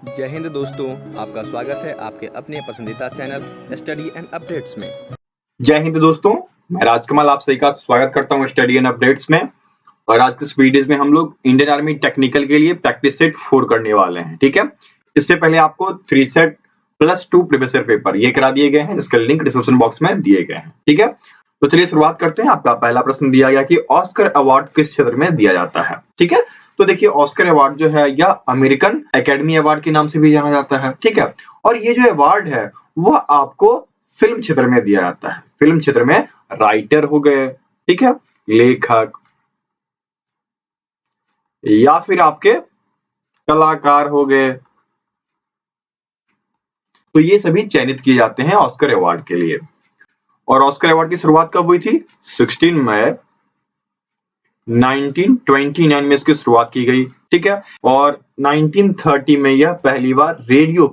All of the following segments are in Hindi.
जय हिंद दोस्तों, आपका स्वागत है आपके अपने पसंदीदा चैनल स्टडी एंड अपडेट्स में। जय हिंद दोस्तों, मैं राजकमल आप सभी का स्वागत करता हूं स्टडी एंड अपडेट्स में। और आज के इस वीडियो में हम लोग इंडियन आर्मी टेक्निकल के लिए प्रैक्टिस सेट 4 करने वाले हैं। ठीक है, इससे पहले आपको 3 set plus 2 previous year paper ये करा दिए गए हैं, जिसका लिंक डिस्क्रिप्शन बॉक्स में दिए गए हैं। ठीक है, तो चलिए शुरुआत करते हैं। आपका पहला प्रश्न दिया गया कि ऑस्कर अवार्ड किस क्षेत्र में दिया जाता है। ठीक है, तो देखिए ऑस्कर अवार्ड जो है यह अमेरिकन एकेडमी अवार्ड के नाम से भी जाना जाता है। ठीक है, और ये जो अवार्ड है वह आपको फिल्म क्षेत्र में दिया जाता है। फिल्म क्षेत्र में राइटर हो गए, ठीक है, लेखक या फिर आपके कलाकार हो गए, तो ये सभी चयनित किए जाते हैं ऑस्कर अवार्ड के लिए। और ऑस्कर अवार्ड की शुरुआत कब हुई थी? 16 मई 1929 में इसकी शुरुआत की गई। ठीक है, और 1930 में यह पहली बार रेडियो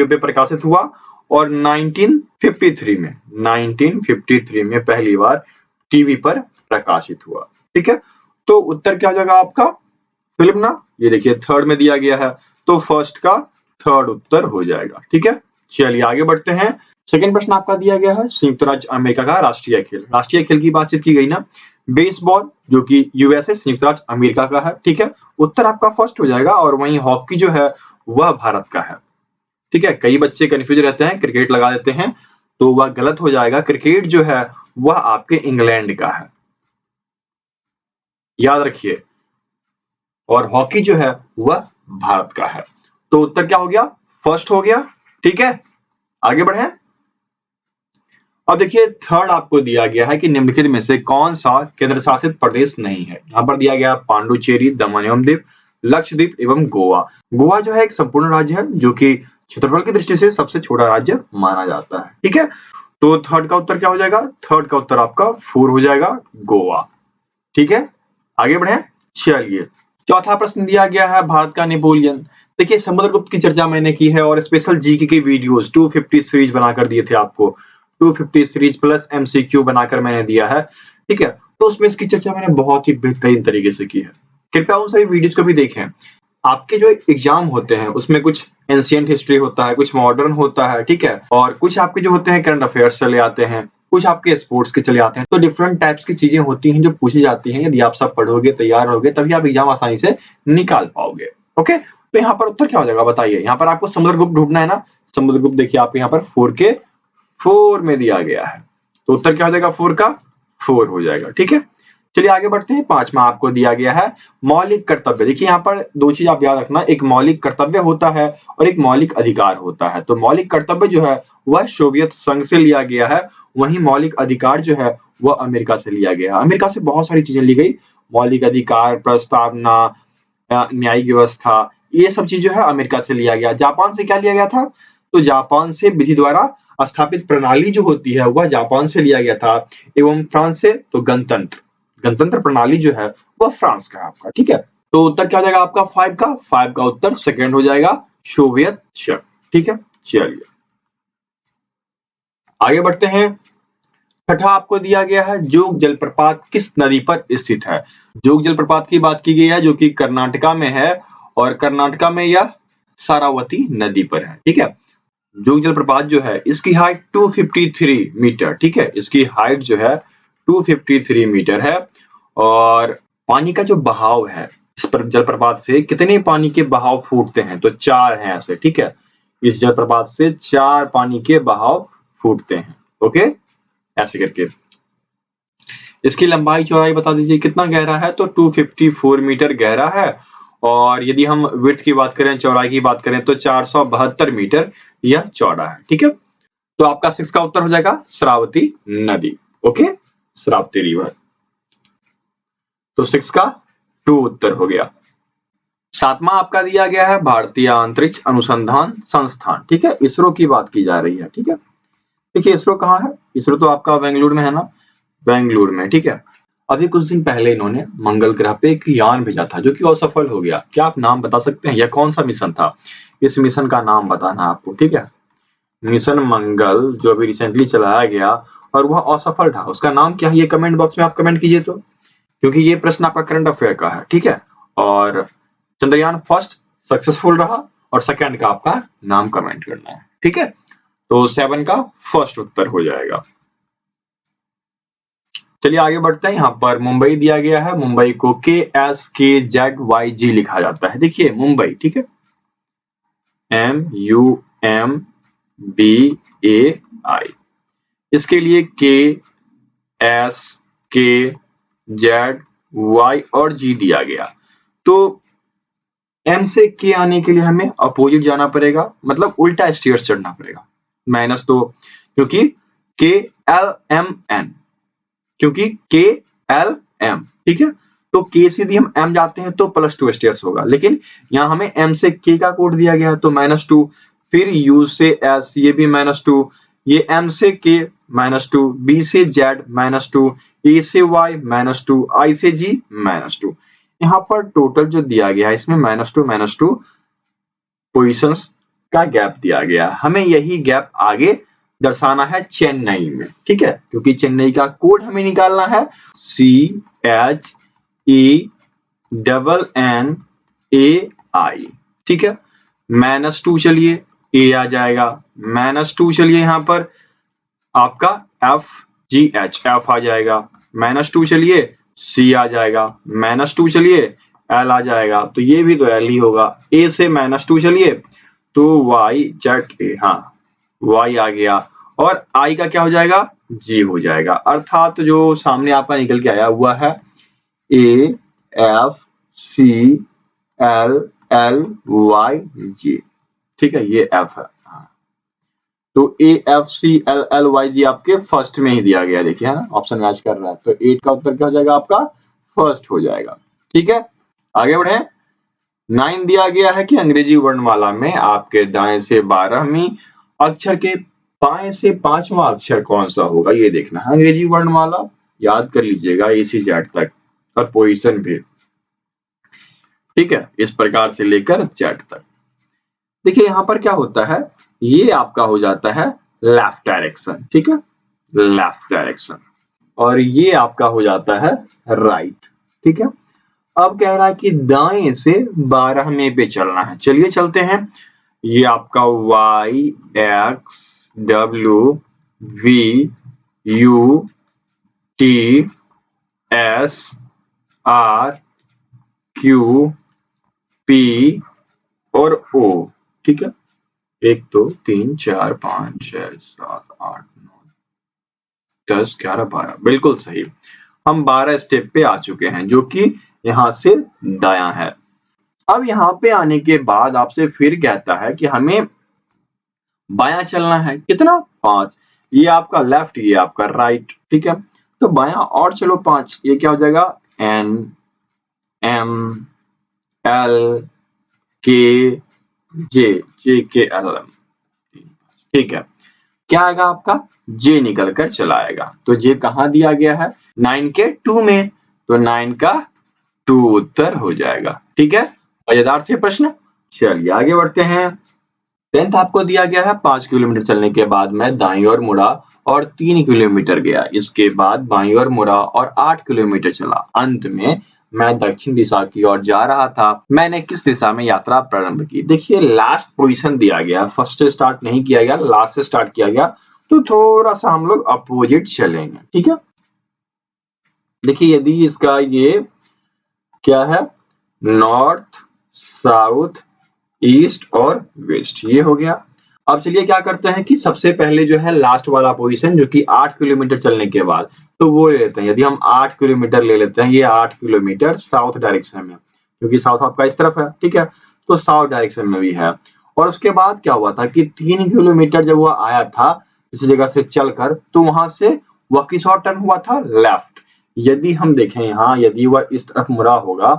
पे प्रकाशित हुआ। और 1953 में पहली बार टीवी पर प्रकाशित हुआ। ठीक है, तो उत्तर क्या हो जाएगा आपका? फिल्म ना, ये देखिए थर्ड में दिया गया है, तो फर्स्ट का थर्ड उत्तर हो जाएगा। ठीक है, चलिए आगे बढ़ते हैं। सेकंड प्रश्न आपका दिया गया है संयुक्त राज्य अमेरिका का राष्ट्रीय खेल। राष्ट्रीय खेल की बातचीत की गई ना, बेसबॉल जो कि यूएसए संयुक्त राज्य अमेरिका का है। ठीक है, उत्तर आपका फर्स्ट हो जाएगा। और वहीं हॉकी जो है वह भारत का है। ठीक है, कई बच्चे कंफ्यूज रहते हैं, क्रिकेट लगा देते हैं, तो वह गलत हो जाएगा। क्रिकेट जो है वह आपके इंग्लैंड का है, याद रखिए। और हॉकी जो है वह भारत का है। तो उत्तर क्या हो गया? फर्स्ट हो गया। ठीक है, आगे बढ़े। अब देखिए थर्ड आपको दिया गया है कि निम्नलिखित में से कौन सा केंद्र शासित प्रदेश नहीं है। यहाँ पर दिया गया पांडुचेरी, दमन एवं दीव, लक्षद्वीप एवं गोवा। गोवा जो है एक संपूर्ण राज्य है, जो कि क्षेत्रफल की दृष्टि से सबसे छोटा राज्य माना जाता है। ठीक है, तो थर्ड का उत्तर क्या हो जाएगा? थर्ड का उत्तर आपका 4 हो जाएगा, गोवा। ठीक है, आगे बढ़े। चलिए चौथा प्रश्न दिया गया है भारत का नेपोलियन। देखिए समुद्रगुप्त की चर्चा मैंने की है और स्पेशल जीके की वीडियोस 250 सीरीज बनाकर दिए थे आपको। 250 सीरीज प्लस एमसीक्यू बनाकर मैंने दिया है। ठीक है, तो उसमें इसकी चर्चा मैंने बहुत ही बेहतरीन तरीके से की है। कृपया उन सभी वीडियोस को भी देखें। आपके जो एग्जाम होते हैं उसमें कुछ एंशिएंट हिस्ट्री होता है, कुछ मॉडर्न होता है। ठीक है, और कुछ आपके जो होते हैं करंट अफेयर्स चले आते हैं, कुछ आपके स्पोर्ट्स के चले आते हैं। तो डिफरेंट टाइप्स की चीजें होती हैं जो पूछी जाती हैं। यदि आप सब पढ़ोगे, तैयार होगे, तभी आप एग्जाम आसानी से निकाल पाओगे। ओके, तो यहाँ पर उत्तर क्या हो जाएगा बताइए। यहाँ पर आपको समुद्रगुप्त ढूंढना है ना। समुद्रगुप्त देखिए आपके यहाँ पर 4 में दिया गया है, तो उत्तर क्या हो जाएगा? 4 का 4 हो जाएगा। ठीक है, चलिए आगे बढ़ते हैं। पांचवा आपको दिया गया है मौलिक कर्तव्य। देखिए यहाँ पर दो चीज आप याद रखना, एक मौलिक कर्तव्य होता है और एक मौलिक अधिकार होता है। तो मौलिक कर्तव्य जो है वह सोवियत संघ से लिया गया है, वहीं मौलिक अधिकार जो है वह अमेरिका से लिया गया है। अमेरिका से बहुत सारी चीजें ली गई, मौलिक अधिकार, प्रस्तावना, न्यायिक व्यवस्था, ये सब चीज जो है अमेरिका से लिया गया। जापान से क्या लिया गया था? तो जापान से विधि द्वारा स्थापित प्रणाली जो होती है वह जापान से लिया गया था। एवं फ्रांस से तो गणतंत्र प्रणाली जो है वह फ्रांस का है आपका। ठीक है, तो उत्तर क्या हो जाएगा आपका? 5 का उत्तर सेकंड हो जाएगा, सोवियत संघ। ठीक है, चलिए आगे बढ़ते हैं। छठा आपको दिया गया है जोग जलप्रपात किस नदी पर स्थित है। जोग जलप्रपात की बात की गई है जो कि कर्नाटका में है, और कर्नाटका में यह सारावती नदी पर है। ठीक है, जोग जलप्रपात जो है इसकी हाइट 253 मीटर। ठीक है, इसकी हाइट जो है 253 मीटर है। और पानी का जो बहाव है इस पर जलप्रपात से कितने पानी के बहाव फूटते हैं? तो 4 हैं ऐसे। ठीक है, इस जलप्रपात से 4 पानी के बहाव फूटते हैं। ओके, ऐसे करके इसकी लंबाई चौड़ाई बता दीजिए कितना गहरा है? तो 254 मीटर गहरा है। और यदि हम विड्थ की बात करें, चौड़ाई की बात करें, तो 472 मीटर यह चौड़ा है। ठीक है, तो आपका 6 का उत्तर हो जाएगा श्रावती नदी। Okay, Shravati river. तो 6 का 2 उत्तर हो गया। सातवां आपका दिया गया है भारतीय अंतरिक्ष अनुसंधान संस्थान। ठीक है, इसरो की बात की जा रही है। ठीक है, देखिए इसरो कहाँ है? इसरो तो आपका बेंगलुरु में है ना, बेंगलुरु में। ठीक है, अभी कुछ दिन पहले इन्होंने मंगल ग्रह पे एक यान भेजा था जो कि असफल हो गया। क्या आप नाम बता सकते हैं यह कौन सा मिशन था? इस मिशन का नाम बताना है आपको। ठीक है, मिशन मंगल जो अभी रिसेंटली चलाया गया और वह असफल था, उसका नाम क्या है? ये कमेंट बॉक्स में आप कमेंट कीजिए, तो क्योंकि ये प्रश्न आपका करंट अफेयर का है। ठीक है, और चंद्रयान फर्स्ट सक्सेसफुल रहा, और सेकंड का आपका नाम कमेंट करना है। ठीक है, तो 7 का फर्स्ट उत्तर हो जाएगा। चलिए आगे बढ़ते हैं। यहाँ पर मुंबई दिया गया है, मुंबई को KSKZYG लिखा जाता है। देखिए मुंबई, ठीक है, MUMBAI, इसके लिए KSKZY और G दिया गया। तो M से K आने के लिए हमें अपोजिट जाना पड़ेगा, मतलब उल्टा स्टेयर्स चढ़ना पड़ेगा। -2, क्योंकि KLMN, क्योंकि KLM, ठीक है, तो K से यदि हम M जाते हैं तो +2 स्टेयर्स होगा, लेकिन यहाँ हमें M से K का कोड दिया गया है तो -2, फिर U से S, ये भी -2, ये M से K -2, B से Z -2, A से Y -2, I से G -2। यहाँ पर टोटल जो दिया गया है इसमें -2 पोजीशंस का गैप दिया गया है। हमें यही गैप आगे दर्शाना है चेन्नई में, ठीक है, क्योंकि चेन्नई का कोड हमें निकालना है CHENNAI, ठीक है। -2 चलिए A आ जाएगा, -2 चलिए यहाँ पर आपका FGH F आ जाएगा, -2 चलिए C आ जाएगा, -2 चलिए L आ जाएगा, तो ये भी तो L ही होगा। A से -2 चलिए तो YZA, हाँ Y आ गया, और I का क्या हो जाएगा, G हो जाएगा। अर्थात जो सामने आपका निकल के आया हुआ है AFCLLYG, ठीक है, ये F है। तो AFCLLYG आपके फर्स्ट में ही दिया गया, देखिए है ना, ऑप्शन मैच कर रहा है, तो 8 का उत्तर क्या हो जाएगा आपका, फर्स्ट हो जाएगा। ठीक है, आगे बढ़े। 9 दिया गया है कि अंग्रेजी वर्णमाला में आपके दाएं से 12वीं अक्षर के बाएं से 5वां अक्षर कौन सा होगा, ये देखना है। अंग्रेजी वर्णमाला याद कर लीजिएगा A से Z तक, और पोजीशन भी, ठीक है, इस प्रकार से लेकर Z तक। देखिए यहाँ पर क्या होता है, ये आपका हो जाता है लेफ्ट डायरेक्शन, ठीक है, लेफ्ट डायरेक्शन, और ये आपका हो जाता है राइट, ठीक है। अब कह रहा है कि दाएं से 12वें पे चलना है, चलिए चलते हैं। ये आपका Y X W V U T S R Q P और O, ठीक है, 1 2 3 4 5 6 7 8 9 10 11 12, बिल्कुल सही। हम 12 स्टेप पे आ चुके हैं, जो कि यहाँ से दायां है। अब यहाँ पे आने के बाद आपसे फिर कहता है कि हमें बायां चलना है, कितना, 5, ये आपका लेफ्ट, ये आपका राइट, ठीक है, तो बायां और चलो 5, ये क्या हो जाएगा, N M L K J K L M, ठीक है, क्या आएगा आपका, J निकल कर चला आएगा। तो J कहाँ दिया गया है, 9 के 2 में, तो 9 का 2 उत्तर हो जाएगा। ठीक है, मजेदार थे प्रश्न। चलिए आगे बढ़ते हैं। 10th आपको दिया गया है, 5 किलोमीटर चलने के बाद मैं दाईं ओर मुड़ा और 3 किलोमीटर गया, इसके बाद बाईं ओर मुड़ा और 8 किलोमीटर चला, अंत में मैं दक्षिण दिशा की ओर जा रहा था, मैंने किस दिशा में यात्रा प्रारंभ की। देखिए लास्ट पोजीशन दिया गया, फर्स्ट से स्टार्ट नहीं किया गया, लास्ट से स्टार्ट किया गया, तो थोड़ा सा हम लोग अपोजिट चलेंगे, ठीक है। देखिए यदि इसका ये क्या है, नॉर्थ साउथ ईस्ट और वेस्ट, ये हो गया। अब चलिए क्या करते हैं कि सबसे पहले जो है लास्ट वाला पोजीशन, जो कि 8 किलोमीटर चलने के बाद, तो वो ले लेते हैं। यदि हम 8 किलोमीटर ले लेते हैं, ये 8 किलोमीटर साउथ डायरेक्शन में, क्योंकि साउथ आपका इस तरफ है, ठीक है, तो साउथ डायरेक्शन में भी है। और उसके बाद क्या हुआ था कि 3 किलोमीटर जब वह आया था इस जगह से चलकर, तो वहां से वह किस ओर टर्न हुआ था, लेफ्ट। यदि हम देखें यहाँ, यदि वह इस तरफ मुड़ा होगा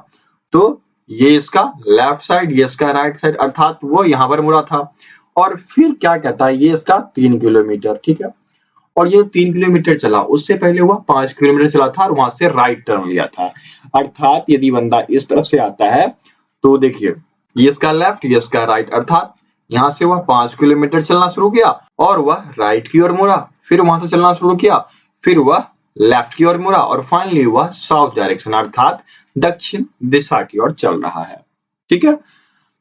तो ये इसका लेफ्ट साइड, ये इसका राइट साइड, अर्थात वो यहाँ पर मुड़ा था। और फिर क्या कहता है, ये इसका 3 किलोमीटर, ठीक है, और ये 3 किलोमीटर चला, उससे पहले हुआ 5 किलोमीटर चला था और वहां से राइट टर्न लिया था। अर्थात यदि बंदा इस तरफ से आता है तो देखिए ये इसका लेफ्ट, ये इसका राइट, अर्थात यहाँ से वह 5 किलोमीटर चलना शुरू किया और वह राइट की ओर मुड़ा, फिर वहां से चलना शुरू किया, फिर वह लेफ्ट की ओर मुड़ा और फाइनली वह साउथ डायरेक्शन अर्थात दक्षिण दिशा की ओर चल रहा है। ठीक है,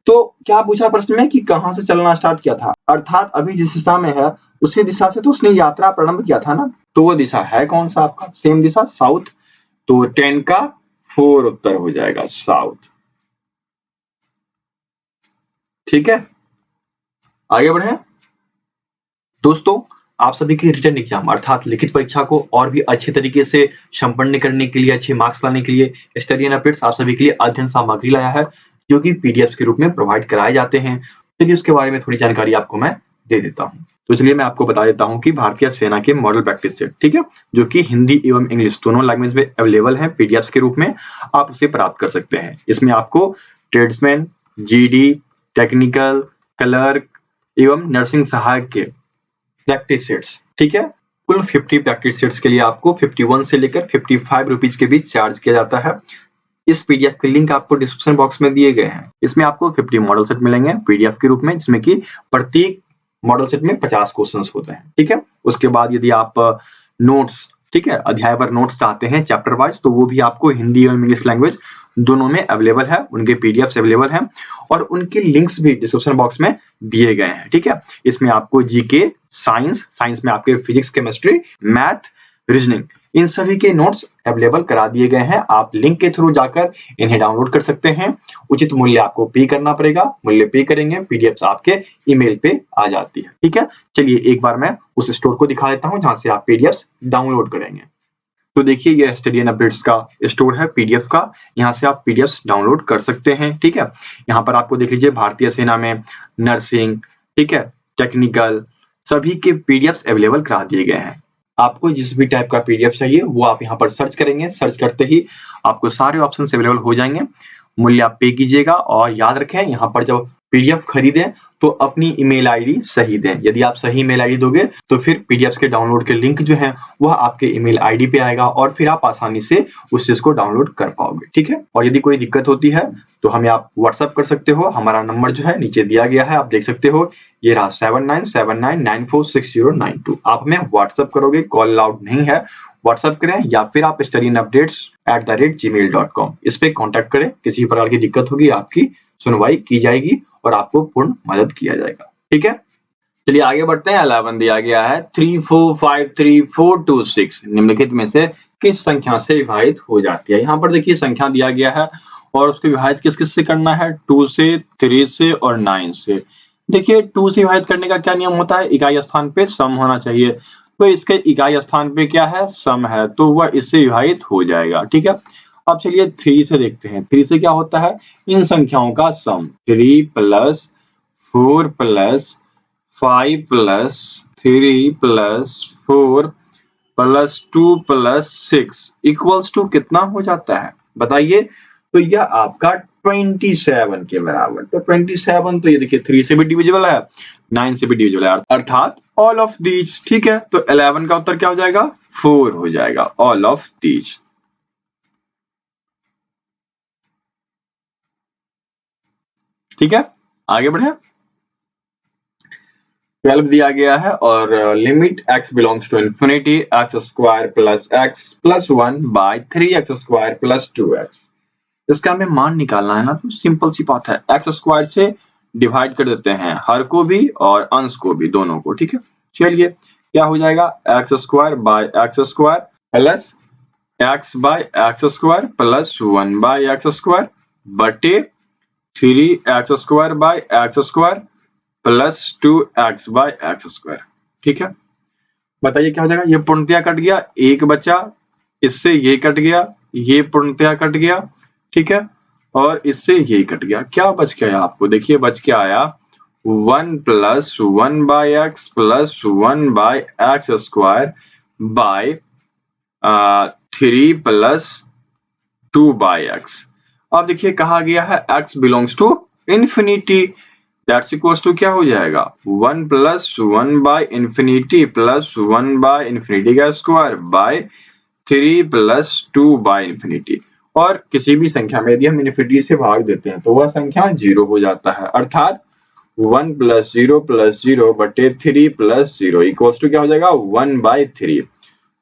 तो क्या पूछा प्रश्न में कि कहां से चलना स्टार्ट किया था, अर्थात अभी जिस दिशा में है उसी दिशा से तो उसने यात्रा प्रारंभ किया था ना। तो वो दिशा है कौन सा आपका, सेम दिशा साउथ। तो 10 का 4 उत्तर हो जाएगा साउथ। ठीक है, आगे बढ़े दोस्तों। आप सभी की रिटन एग्जाम अर्थात लिखित परीक्षा को और भी अच्छे तरीके से संपन्न करने के लिए, अच्छे मार्क्स लाने के लिए स्टडी एंड अपडेट्स आप सभी के लिए अध्ययन सामग्री लाया है, जो कि पीडीएफ के रूप में प्रोवाइड कराए जाते हैं। चलिए उसके बारे में थोड़ी जानकारी आपको मैं दे देता हूं। तो चलिए मैं आपको बता देता हूं कि भारतीय सेना के मॉडल प्रैक्टिस सेट, ठीक है, जो कि हिंदी एवं इंग्लिश दोनों लैंग्वेज में अवेलेबल है पीडीएफ के रूप में, आप उसे प्राप्त कर सकते हैं। इसमें आपको ट्रेड्समैन, जीडी, टेक्निकल, क्लर्क एवं नर्सिंग सहायक के प्रैक्टिस सेट्स, ठीक है, कुल 50 प्रैक्टिस सेट्स के लिए आपको 51 से लेकर 55 रुपीज के बीच चार्ज किया जाता है। इस पीडीएफ के लिंक आपको डिस्क्रिप्शन बॉक्स में दिए गए हैं। इसमें आपको 50 मॉडल सेट मिलेंगे पीडीएफ के रूप में, जिसमें कि प्रत्येक मॉडल सेट में 50 क्वेश्चंस होते हैं। ठीक है, उसके बाद यदि आप नोट्स, ठीक है, अध्याय पर नोट्स चाहते हैं चैप्टर वाइज, तो वो भी आपको हिंदी और इंग्लिश लैंग्वेज दोनों में अवेलेबल है, उनके पीडीएफ अवेलेबल हैं और उनके लिंक्स भी डिस्क्रिप्शन बॉक्स में दिए गए हैं। ठीक है, इसमें आपको जीके, साइंस में आपके फिजिक्स, केमिस्ट्री, मैथ, रीजनिंग, इन सभी के नोट्स अवेलेबल करा दिए गए हैं। आप लिंक के थ्रू जाकर इन्हें डाउनलोड कर सकते हैं। उचित मूल्य आपको पे करना पड़ेगा, मूल्य पे करेंगे, पीडीएफ आपके ईमेल पे आ जाती है। ठीक है, चलिए एक बार मैं उस स्टोर को दिखा देता हूं जहां से आप पीडीएफ डाउनलोड करेंगे। तो देखिए ये स्टडी एंड अपडेट्स का स्टोर है पीडीएफ का, यहाँ से आप पीडीएफ डाउनलोड कर सकते हैं। ठीक है, यहाँ पर आपको देख लीजिए भारतीय सेना में नर्सिंग, ठीक है, टेक्निकल, सभी के पीडीएफ अवेलेबल करा दिए गए हैं। आपको जिस भी टाइप का पीडीएफ चाहिए वो आप यहाँ पर सर्च करेंगे, सर्च करते ही आपको सारे ऑप्शन अवेलेबल हो जाएंगे। मूल्य आप पे कीजिएगा और याद रखें यहाँ पर जब पीडीएफ खरीदें तो अपनी ईमेल आईडी सही दें। यदि आप सही ईमेल आईडी दोगे तो फिर पीडीएफ के डाउनलोड के लिंक जो है वह आपके ईमेल आईडी पे आएगा और फिर आप आसानी से उस चीज को डाउनलोड कर पाओगे। ठीक है, और यदि कोई दिक्कत होती है तो हमें आप व्हाट्सएप कर सकते हो। हमारा नंबर जो है नीचे दिया गया है, आप देख सकते हो, ये रहा 7979946092। आप हमें व्हाट्सएप करोगे, कॉल अलाउड नहीं है, व्हाट्सएप करें या फिर आप studyandupdates@gmail.com इस पे कांटेक्ट करें। किसी प्रकार की दिक्कत होगी आपकी सुनवाई की जाएगी और आपको पूर्ण मदद किया जाएगा। ठीक है, चलिए आगे बढ़ते हैं। 11 दिया गया है 34534426 निम्नलिखित में से किस संख्या से विभाजित हो जाती है। यहाँ पर देखिए संख्या दिया गया है और उसको विभाजित किस किस से करना है, 2 से, 3 से और 9 से। देखिए 2 से विभाजित करने का क्या नियम होता है, इकाई स्थान पे सम होना चाहिए, तो इसके इकाई स्थान पे क्या है, सम है, तो वह इससे विभाजित हो जाएगा। ठीक है, अब चलिए 3 से देखते हैं। 3 से क्या होता है, इन संख्याओं का सम 3 + 4 + 5 + 3 + 4 + 2 + 6 इक्वल्स टू कितना हो जाता है बताइए। तो यह आपका 27 के बराबर। तो 27 तो ये देखिए 3 से भी डिविजिबल है, 9 से भी डिविजिबल है, अर्थात ऑल ऑफ दीज। ठीक है, तो 11 का उत्तर क्या हो जाएगा, 4 हो जाएगा, ऑल ऑफ दीज। ठीक है, आगे बढ़े। 12 दिया गया है और limit x belongs to infinity x² + x + 1 by 3x² + 2x। इसका हमें मान निकालना है ना, तो सिंपल सी बात है, x² से डिवाइड कर देते हैं हर को भी और अंश को भी, दोनों को। ठीक है, चलिए क्या हो जाएगा, x² by x² plus x by x² plus 1 by x² बटे 3x² by x² plus 2x by x²। ठीक है, बताइए क्या हो जाएगा, ये पूर्णतया कट गया, एक बचा, इससे ये कट गया, ये पूर्णतया कट गया। ठीक है, और इससे ये कट गया, क्या बच गया आपको, देखिए बच के आया 1 + 1 by x plus 1 by x² by 3 + 2 by x। अब देखिए कहा गया है x belongs to infinity, that's equals to क्या हो जाएगा, 1 + 1 by infinity plus 1 by infinity का स्क्वायर बाय 3 + 2 by इंफिनिटी। और किसी भी संख्या में यदि हम इंफिनिटी से भाग देते हैं तो वह संख्या 0 हो जाता है, अर्थात 1 + 0 + 0 बटे 3 + 0 इक्वल्स टू क्या हो जाएगा, 1/3।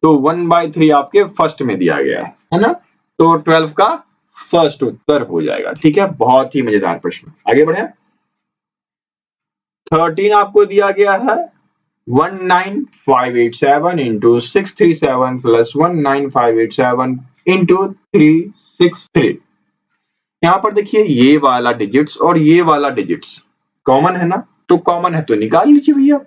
तो 1/3 आपके फर्स्ट में दिया गया है ना, तो 12 का फर्स्ट उत्तर हो जाएगा। ठीक है, बहुत ही मजेदार प्रश्न। आगे बढ़े। 13 आपको दिया गया है 19587 इंटू 637 प्लस 19587 इंटू 363। यहां पर देखिए ये वाला डिजिट्स और ये वाला डिजिट्स कॉमन है ना, तो कॉमन है तो निकाल लीजिए भैया।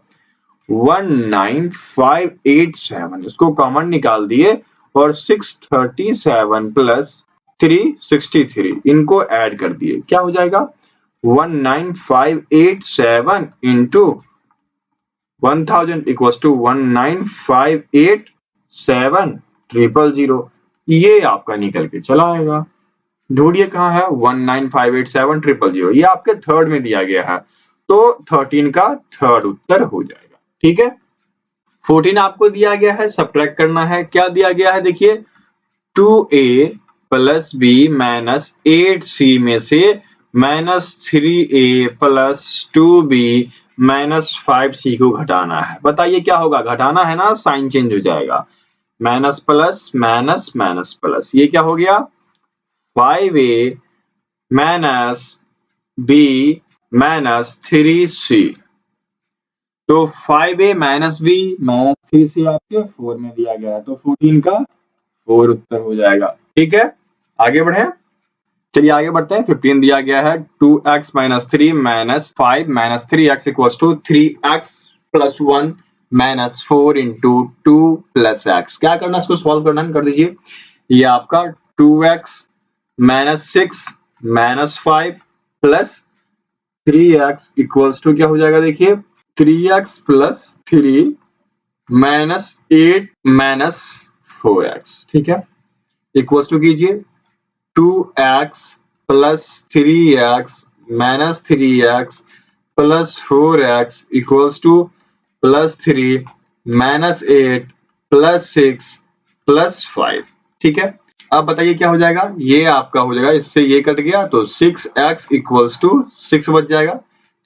19587 इसको कॉमन निकाल दिए और 637 प्लस 363 इनको ऐड कर दिए, क्या हो जाएगा 19587 इंटू 1000 इक्वल्स टू 19587 ये आपका निकल के चला आएगा। ढूंढिए कहां है 19587 ये आपके थर्ड में दिया गया है, तो 13 का थर्ड उत्तर हो जाएगा। ठीक है, 14 आपको दिया गया है, सब्ट्रैक्ट करना है। क्या दिया गया है देखिए 2a plus B minus 8c में से minus 3a plus 2b minus 5c को घटाना है। बताइए क्या होगा, घटाना है ना, साइन चेंज हो जाएगा, minus plus minus minus plus, ये क्या हो गया 5a minus b minus 3c। तो 5a minus b minus 3c आपके 4 में दिया गया है, तो 14 का 4 उत्तर हो जाएगा। ठीक है, आगे बढ़े। चलिए आगे बढ़ते हैं। 15 दिया गया है 2x minus 3 minus 5 minus 3x equals to 3x plus 1 minus 4 into 2 plus x। क्या करना है, इसको सॉल्व करना है, कर दीजिए। ये आपका 2x minus 6 minus 5 plus 3x equals to क्या हो जाएगा देखिए 3x plus 3 minus 8 minus 4x। ठीक है, इक्वल्स टू कीजिए 2x plus 3x minus 3x plus 4x equals two plus 3 minus 8 plus 6 plus 5। ठीक है, अब बताइए क्या हो जाएगा, ये आपका हो जाएगा, इससे ये कट गया तो 6x इक्वल्स टू 6 बच जाएगा।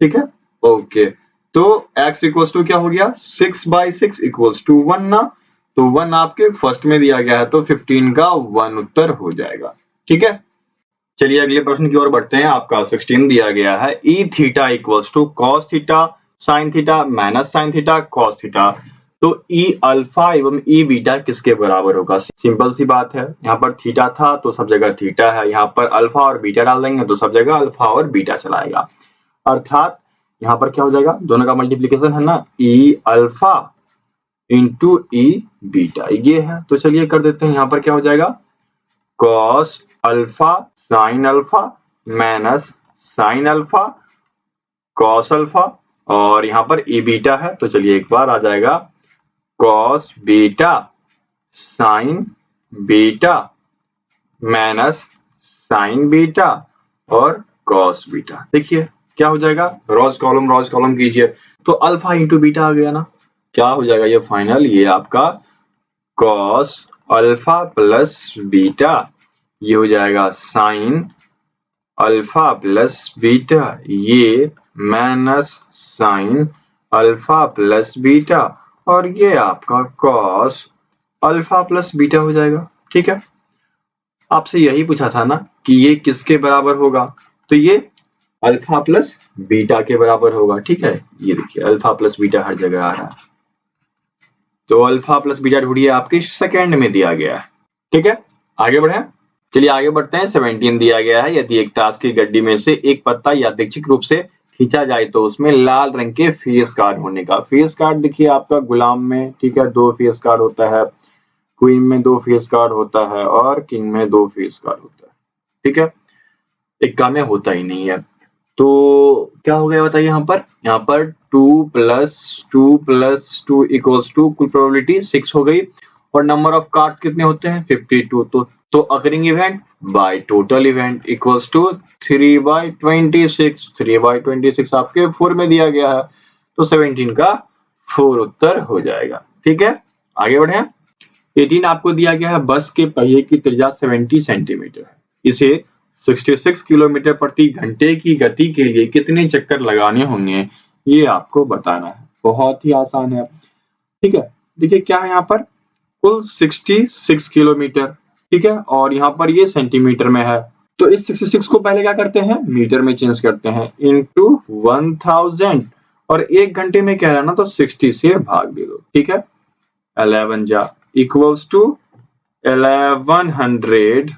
ठीक है, ओके, तो x इक्वल्स टू क्या हो गया 6/6 इक्वल्स टू 1 ना, तो 1 आपके फर्स्ट में दिया गया है, तो 15 का 1 उत्तर हो जाएगा। ठीक है, चलिए अगले प्रश्न की ओर बढ़ते हैं। आपका 16 दिया गया है e theta equals to cos theta sin theta minus sin theta cos theta. तो e अल्फा एवं e बीटा किसके बराबर होगा। सिंपल सी बात है, यहाँ पर थीटा था तो सब जगह थीटा है, यहाँ पर अल्फा और बीटा डाल देंगे तो सब जगह अल्फा और बीटा चलाएगा, अर्थात यहाँ पर क्या हो जाएगा, दोनों का मल्टीप्लीकेशन है ना, e alpha into e beta ये है। तो चलिए कर देते हैं, यहाँ पर क्या हो जाएगा cos alpha sin alpha minus sin alpha cos alpha, और यहाँ पर e बीटा है, तो चलिए एक बार आ जाएगा cos beta sin beta minus sin beta और cos बीटा। देखिए क्या हो जाएगा, रोज कॉलम कीजिए, तो अल्फा इंटू बीटा आ गया ना, क्या हो जाएगा ये फाइनल, ये आपका cos अल्फा प्लस बीटा, ये हो जाएगा sin अल्फा प्लस बीटा, ये minus sin alpha plus beta, और ये आपका cos अल्फा प्लस बीटा हो जाएगा। ठीक है, आपसे यही पूछा था ना कि ये किसके बराबर होगा, तो ये अल्फा प्लस बीटा के बराबर होगा। ठीक है, ये देखिए अल्फा प्लस बीटा हर जगह आ रहा है, तो अल्फा प्लस बीटा ढूंढिए, आपके सेकेंड में दिया गया है। ठीक है, आगे बढ़े। चलिए आगे बढ़ते हैं। 17 दिया गया है, यदि एक ताश की गड्डी में से एक पत्ता यादृच्छिक रूप से खींचा जाए तो उसमें लाल रंग के फेस कार्ड होने का। फेस कार्ड देखिए आपका गुलाम में, ठीक है, 2 फेस कार्ड होता है, क्वीन में 2 फेस कार्ड होता है, और किंग में 2 फेस कार्ड होता है। ठीक है, इक्का में होता ही नहीं है, तो क्या हो गया बताइए, यहाँ पर 2 प्लस 2 इक्वल्स टू कुल प्रोबेबिलिटी 6 हो गई, और नंबर ऑफ कार्ड्स कितने होते हैं 52, तो occurring event by total event equals to 3/26। 3/26 आपके 4 में दिया गया है, तो 17 का 4 उत्तर हो जाएगा। ठीक है, आगे बढ़े। 18 आपको दिया गया है, बस के पहिए की त्रिज्या 70 सेंटीमीटर है, इसे 66 किलोमीटर प्रति घंटे की गति के लिए कितने चक्कर लगाने होंगे, ये आपको बताना है। बहुत ही आसान है। ठीक है, देखिए क्या है यहाँ पर, कुल 66 किलोमीटर, ठीक है, और यहाँ पर ये सेंटीमीटर में है, तो इस 66 को पहले क्या करते हैं, मीटर में चेंज करते हैं, इनटू 1000, और 1 घंटे में कह रहा है ना, तो 60 से भाग दे दो, ठीक है। 11 जा इक्वल्स टू 1100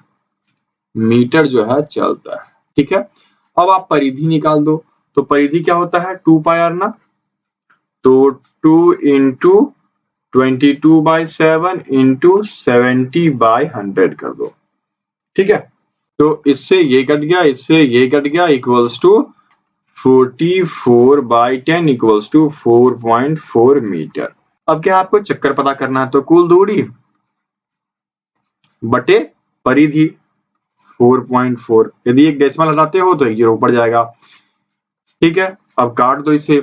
मीटर जो है चलता है, ठीक है। अब आप परिधि निकाल दो, तो परिधि क्या होता है, 2 पाई आर ना, तो 2 इंटू 22/7 इंटू 70/100 कर दो, ठीक है। तो इससे ये कट गया, इससे ये कट गया, equals to 44/10 equals to 4.4 metre. अब क्या आपको चक्कर पता करना है, तो कुल दूरी बटे परिधि 4.4, यदि एक डेसिमल हटाते हो तो एक जीरो ऊपर जाएगा, ठीक है। अब काट दो इसे,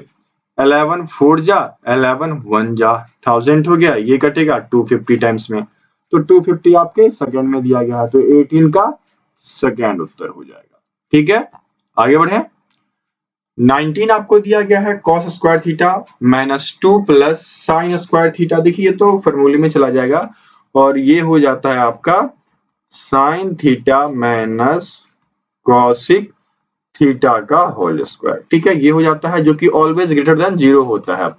11 4 जा 11 1 जा 1000 हो गया, ये कटेगा 250 टाइम्स में, तो 250 आपके सेकंड में दिया गया है, तो 18 का सेकंड उत्तर हो जाएगा, ठीक है। आगे बढ़े, 19 आपको दिया गया है cos square theta -2 plus sine square theta. देखिए तो फॉर्मूले में चला जाएगा और ये हो जाता है आपका sine theta minus cosec theta का होल स्क्वायर, ठीक है। ये हो जाता है, जो कि ऑलवेज ग्रेटर देन 0 होता है,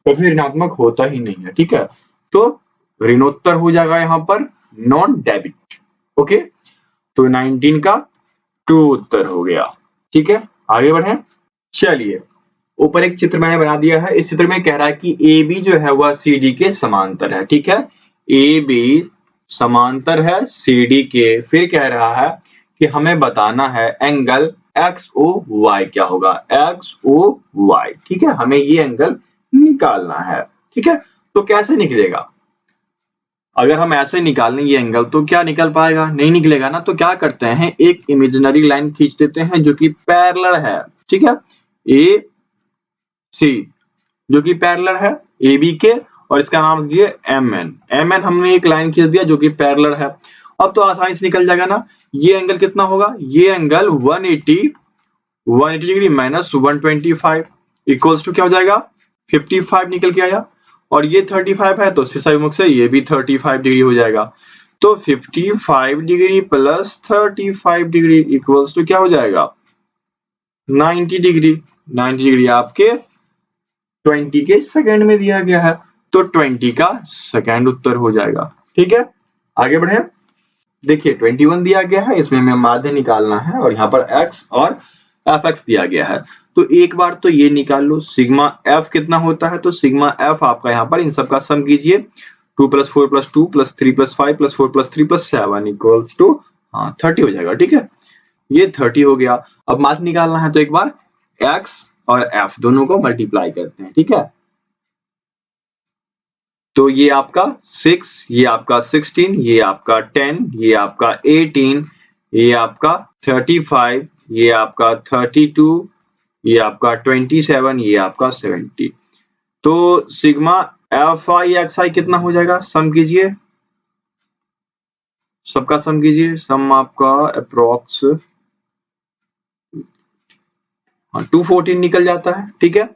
कभी ऋणात्मक होता ही नहीं है, ठीक है। तो ऋणोत्तर हो जाएगा यहाँ पर, नॉन डेबिट, ओके। तो 19 का 2 उत्तर हो गया, ठीक है। आगे बढ़े, चलिए ऊपर एक चित्र मैंने बना दिया है। इस चित्र में कह रहा है कि ए बी जो है वह सी डी के समांतर है, ठीक है। ए बी समांतर है सी डी के, फिर कह रहा है कि हमें बताना है एंगल एक्स ओ वाई क्या होगा, एक्स ओ वाई, ठीक है। हमें ये एंगल निकालना है, ठीक है। तो कैसे निकलेगा, अगर हम ऐसे निकालें ये एंगल तो क्या निकल पाएगा, नहीं निकलेगा ना। तो क्या करते हैं, एक इमेजिनरी लाइन खींच देते हैं जो कि पैरेलल है, ठीक है, ए सी जो कि पैरेलल है ए बी के, और इसका नाम दीजिए एम एन। एम एन हमने एक लाइन खींच दिया जो कि पैरेलल है। अब तो आसानी से निकल जाएगा ना, ये एंगल कितना होगा, ये angle 180 degree minus 125 equals to क्या हो जाएगा, 55 निकल के आया, और ये 35 है तो शीर्षाभिमुख से ये भी 35 डिग्री हो जाएगा। तो 55 degree plus 35 degree equals to क्या हो जाएगा, 90 डिग्री। 90 डिग्री आपके 20 के सेकंड में दिया गया है, तो 20 का सेकंड उत्तर हो जाएगा, ठीक है। आगे बढ़े, देखिए 21 दिया गया है, इसमें हमें माध्य निकालना है और यहाँ पर x और fx दिया गया है। तो एक बार तो ये निकाल लो, सिग्मा f कितना होता है, तो सिग्मा f आपका यहाँ पर इन सब का सम कीजिए, 2 + 4 + 2 + 3 + 5 + 4 + 3 + 7 इक्वल्स टू 30 हो जाएगा, ठीक है। ये 30 हो गया। अब माध्य निकालना है, तो एक बार x और f दोनों को मल्टीप्लाई करते हैं, ठीक है। तो ये आपका 6, ये आपका 16, ये आपका 10, ये आपका 18, ये आपका 35, ये आपका 32, ये आपका 27, ये आपका 70। तो सिग्मा एफ आई एक्स आई कितना हो जाएगा, सम कीजिए, सबका सम कीजिए, सम आपका अप्रोक्स 214 निकल जाता है, ठीक है।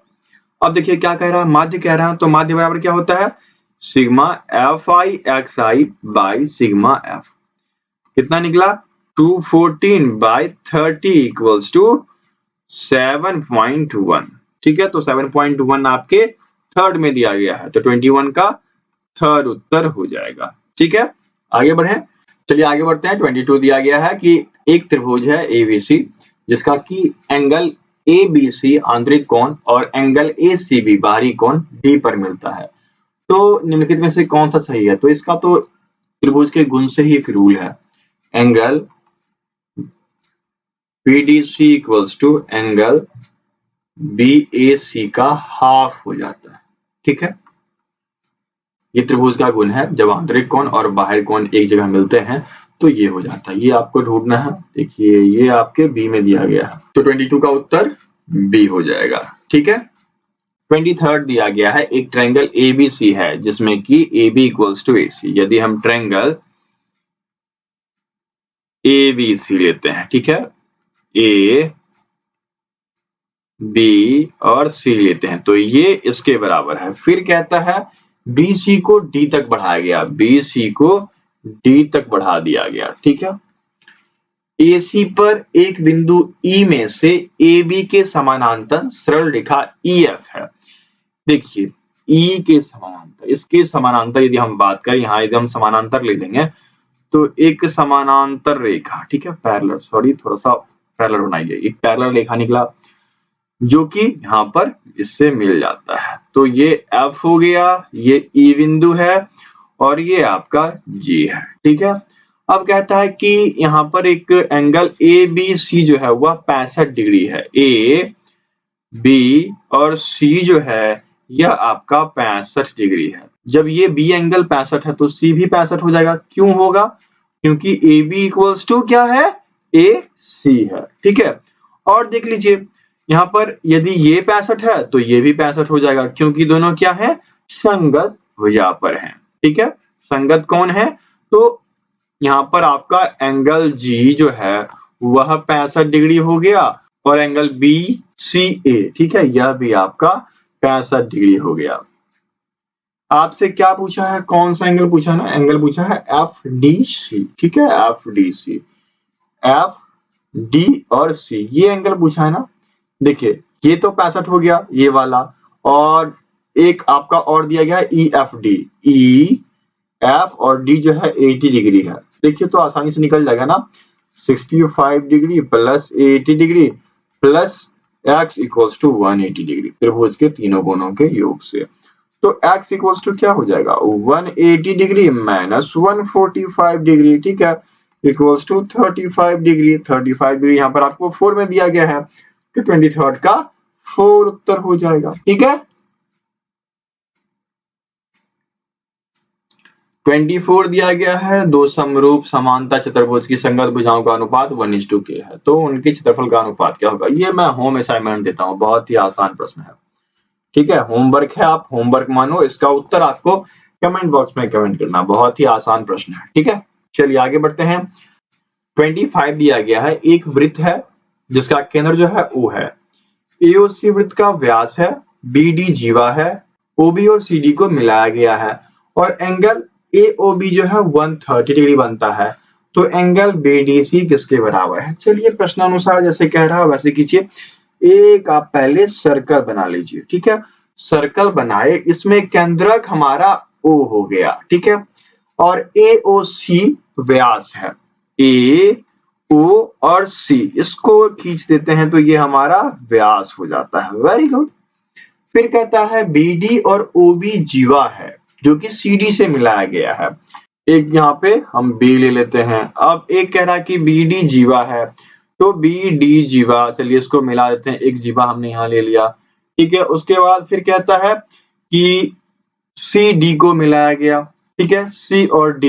अब देखिए क्या कह रहा है, माध्य कह रहा है, तो माध्य बराबर क्या होता है, sigma F I x I by sigma F, कितना निकला 214/30 इक्वल्स टू 7.1, ठीक है। तो 7.1 आपके थर्ड में दिया गया है, तो 21 का थर्ड उत्तर हो जाएगा, ठीक है। आगे बढ़े, चलिए आगे बढ़ते हैं। 22 दिया गया है कि एक त्रिभुज है एबीसी जिसका कि एंगल एबीसी आंतरिक कोण और एंगल एसीबी बाहरी कोण डी पर मिलता है, तो निम्नलिखित में से कौन सा सही है। तो इसका तो त्रिभुज के गुण से ही एक रूल है, angle BDC equals to angle BAC का हाफ हो जाता है, ठीक है। ये त्रिभुज का गुण है, जब आंतरिक कोण और बाहरी कोण एक जगह मिलते हैं तो ये हो जाता है। ये आपको ढूंढना है, देखिए ये आपके बी में दिया गया है, तो 22 का उत्तर बी हो जाएगा, ठीक है। 23 दिया गया है, एक ट्रायंगल एबीसी है जिसमें कि AB इक्वल्स टू AC। यदि हम ट्रायंगल एबीसी लेते हैं, ठीक है, ए बी और सी लेते हैं, तो ये इसके बराबर है। फिर कहता है BC को D तक बढ़ाया गया, BC को D तक बढ़ा दिया गया, ठीक है। AC पर एक बिंदु E में से AB के समानांतर सरल रेखा EF है। देखिए E के समानांतर, इसके समानांतर यदि हम बात करें, यहाँ यदि हम समानांतर ले लेंगे तो एक समानांतर रेखा, ठीक है, पैरेलल, सॉरी थोड़ा सा पैरेलल बनाइए, एक पैरेलल रेखा निकला जो कि यहाँ पर इससे मिल जाता है। तो ये F हो गया, ये E बिंदु है और ये आपका G है, ठीक है। अब कहता है कि यहाँ पर एक एंगल ABC जो है वह 65 डिग्री है। A, B और C जो है यह आपका 65 डिग्री है। जब ये B एंगल 65 है तो C भी 65 हो जाएगा। क्यों होगा? क्योंकि AB इक्वल्स टू क्या है? AC है, ठीक है। और देख लीजिए यहाँ पर यदि ये 65 है तो ये भी 65 हो जाएगा, क्योंकि दोनों क्या है? संगत भुजा पर हैं, ठीक है। संगत कौन है? तो यहाँ पर आपका एंगल G जो है वह 65 डिग्री हो गया और एंगल BCA, ठीक है, यह भी आपका 65 डिग्री हो गया। आपसे क्या पूछा है? कौन सा एंगल पूछा है ना? एंगल पूछा है FDC, ठीक है, FDC, FD और C, ये एंगल पूछा है ना। देखिए ये तो 65 हो गया ये वाला, और एक आपका और दिया गया है EFD, EF और D जो है 80 डिग्री है। देखिए तो आसानी से निकल जाएगा ना, 65 degree plus 80 degree plus x equals to 180 degree, त्रिभुज के तीनों कोणों के योग से। तो x इक्वल्स टू क्या हो जाएगा? 180 डिग्री माइनस 145 डिग्री, ठीक है, इक्वल्स टू 35 डिग्री। 35 डिग्री यहाँ पर आपको 4 में दिया गया है, तो 23 का 4 उत्तर हो जाएगा, ठीक है। 24 दिया गया है, दो समरूप समांतर चतुर्भुज की संगत भुजाओं का अनुपात 1:k है, तो उनके क्षेत्रफल का अनुपात क्या होगा? ये मैं होम असाइनमेंट देता हूँ, बहुत ही आसान प्रश्न है, ठीक है, होमवर्क है, आप होमवर्क मानो। इसका उत्तर आपको कमेंट बॉक्स में कमेंट करना, बहुत ही आसान प्रश्न है, ठीक है। चलिए आगे बढ़ते हैं। 25 दिया गया है, एक वृत्त है जिसका केंद्र जो है O है, AOC वृत्त का व्यास है, BD जीवा है, OB और CD को मिलाया गया है और एंगल AOB जो है 130 डिग्री बनता है, तो एंगल BDC किसके बराबर है? चलिए प्रश्नानुसार जैसे कह रहा है वैसे कीजिए। एक आप पहले सर्कल बना लीजिए, ठीक है, सर्कल बनाए, इसमें केंद्रक हमारा O हो गया, ठीक है, और AOC व्यास है, A, O और C, इसको खींच देते हैं तो ये हमारा व्यास हो जाता है। Very good. फिर कहता है BD और OB जीवा है जो कि CD से मिलाया गया है। एक यहाँ पे हम B ले लेते हैं। अब एक कह रहा है कि BD जीवा है, तो BD जीवा, चलिए इसको मिला देते हैं, एक जीवा हमने यहाँ ले लिया, ठीक है। उसके बाद फिर कहता है कि CD को मिलाया गया, ठीक है, C और D,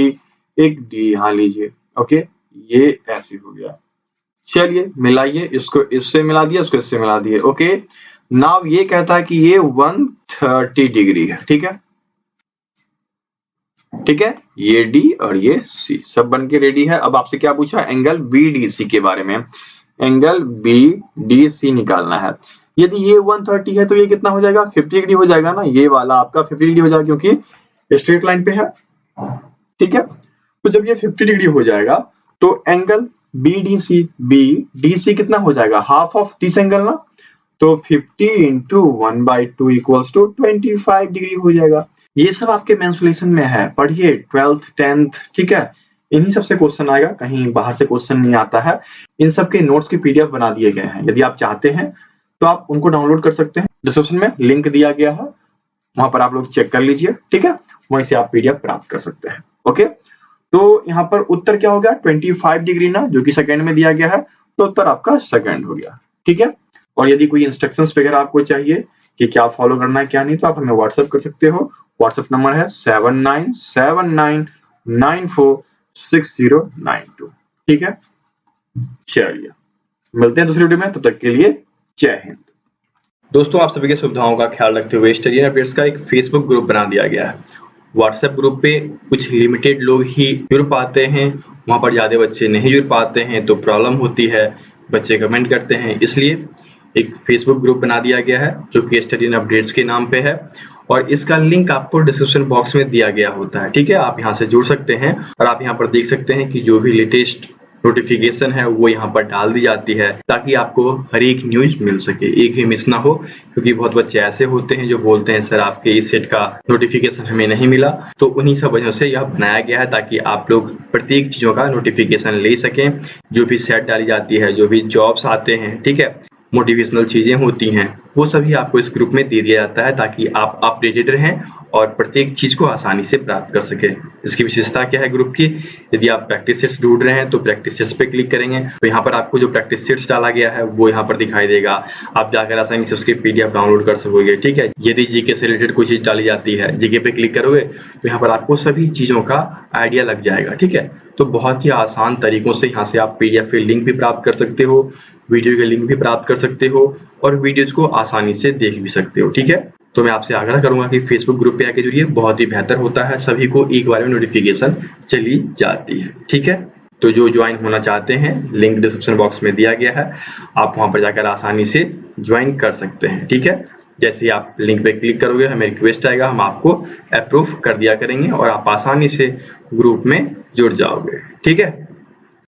एक D यहाँ लीजिए, ओके, ये ऐसे हो गया। चलिए मिलाइए, इसको इससे मिला दिया, इसको इससे मिला दिए, ओके। नाउ ये कहता है कि ये 130 डिग्री है, ठीक है, ठीक है, ये D और ये C सब बन के रेडी है। अब आपसे क्या पूछा? एंगल BDC के बारे में। एंगल BDC निकालना है। यदि ये 130 है तो ये कितना हो जाएगा? 50 डिग्री हो जाएगा ना, ये वाला आपका 50 डिग्री हो जाएगा क्योंकि स्ट्रेट लाइन पे है, ठीक है। तो जब ये 50 डिग्री हो जाएगा तो एंगल BDC कितना हो जाएगा? हाफ ऑफ दिस एंगल ना, तो 50 इंटू 1/2 इक्वल्स टू 25 डिग्री हो जाएगा। ये सब आपके मेंसुरेशन में है, पढ़िए 12th 10th, ठीक है, इन्हीं सबसे क्वेश्चन आएगा, कहीं बाहर से क्वेश्चन नहीं आता है। इन सब के नोट्स की PDF बना दिए गए हैं, यदि आप चाहते हैं तो आप उनको डाउनलोड कर सकते हैं, डिस्क्रिप्शन में लिंक दिया गया है, वहां पर आप लोग चेक कर लीजिए, ठीक है, वहीं से आप PDF प्राप्त कर सकते हैं, ओके। तो यहाँ पर उत्तर क्या हो गया? 25 डिग्री ना, जो कि सेकंड में दिया गया है, तो उत्तर आपका सेकंड हो गया, ठीक है। और यदि कोई इंस्ट्रक्शंस वगैरह आपको चाहिए कि क्या फॉलो करना है क्या नहीं, तो आप हमें व्हाट्सएप कर सकते हो। व्हाट्सएप नंबर है 7979946092, ठीक है। चलिए मिलते हैं दूसरी वीडियो में, तब तक के लिए जय हिंद। दोस्तों आप सभी की सुविधाओं का ख्याल रखते हुए स्टडी अपडेट्स का एक फेसबुक ग्रुप बना दिया गया है। व्हाट्सएप ग्रुप पे कुछ लिमिटेड लोग ही जुड़ पाते हैं, वहां पर ज्यादा बच्चे नहीं जुड़ पाते हैं तो प्रॉब्लम होती है, बच्चे कमेंट करते हैं, इसलिए एक फेसबुक ग्रुप बना दिया गया है जो कि स्टडी अपडेट्स के नाम पे है, और इसका लिंक आपको डिस्क्रिप्शन बॉक्स में दिया गया होता है, ठीक है। आप यहाँ से जुड़ सकते हैं और आप यहाँ पर देख सकते हैं कि जो भी लेटेस्ट नोटिफिकेशन है वो यहाँ पर डाल दी जाती है ताकि आपको हर एक न्यूज मिल सके, एक भी मिस ना हो। क्योंकि बहुत बच्चे ऐसे होते हैं जो बोलते हैं सर आपके इस सेट का नोटिफिकेशन हमें नहीं मिला, तो उन्हीं सब वजहों से यह बनाया गया है ताकि आप लोग प्रत्येक चीजों का नोटिफिकेशन ले सकें। जो भी सेट डाली जाती है, जो भी जॉब्स आते हैं, ठीक है, मोटिवेशनल चीजें होती हैं, वो सभी आपको इस ग्रुप में दे दिया जाता है ताकि आप अपडेटेड रहें और प्रत्येक चीज को आसानी से प्राप्त कर सके। इसकी विशेषता क्या है ग्रुप की? यदि आप प्रैक्टिस सेट्स ढूंढ रहे हैं तो प्रैक्टिस सेट्स पे क्लिक करेंगे तो यहाँ पर आपको जो प्रैक्टिस सेट्स डाला गया है वो यहाँ पर दिखाई देगा। आप जाकर आसानी से उसके पीडीएफ डाउनलोड कर सकोगे, ठीक है। यदि जीके से रिलेटेड कोई चीज डाली जाती है, जीके पे क्लिक करोगे तो यहाँ पर आपको सभी चीजों का आइडिया लग जाएगा, ठीक है। तो बहुत ही आसान तरीकों से यहाँ से आप पीडीएफ के लिंक भी प्राप्त कर सकते हो, वीडियो के लिंक भी प्राप्त कर सकते हो और वीडियोज को आसानी से देख भी सकते हो, ठीक है। तो मैं आपसे आग्रह करूंगा कि फेसबुक ग्रुप पे आके जुड़िए, बहुत ही बेहतर होता है, सभी को एक बार में नोटिफिकेशन चली जाती है, ठीक है। तो जो ज्वाइन होना चाहते हैं, लिंक डिस्क्रिप्शन बॉक्स में दिया गया है, आप वहां पर जाकर आसानी से ज्वाइन कर सकते हैं, ठीक है। जैसे ही आप लिंक पे क्लिक करोगे हमें रिक्वेस्ट आएगा, हम आपको अप्रूव कर दिया करेंगे और आप आसानी से ग्रुप में जुड़ जाओगे, ठीक है।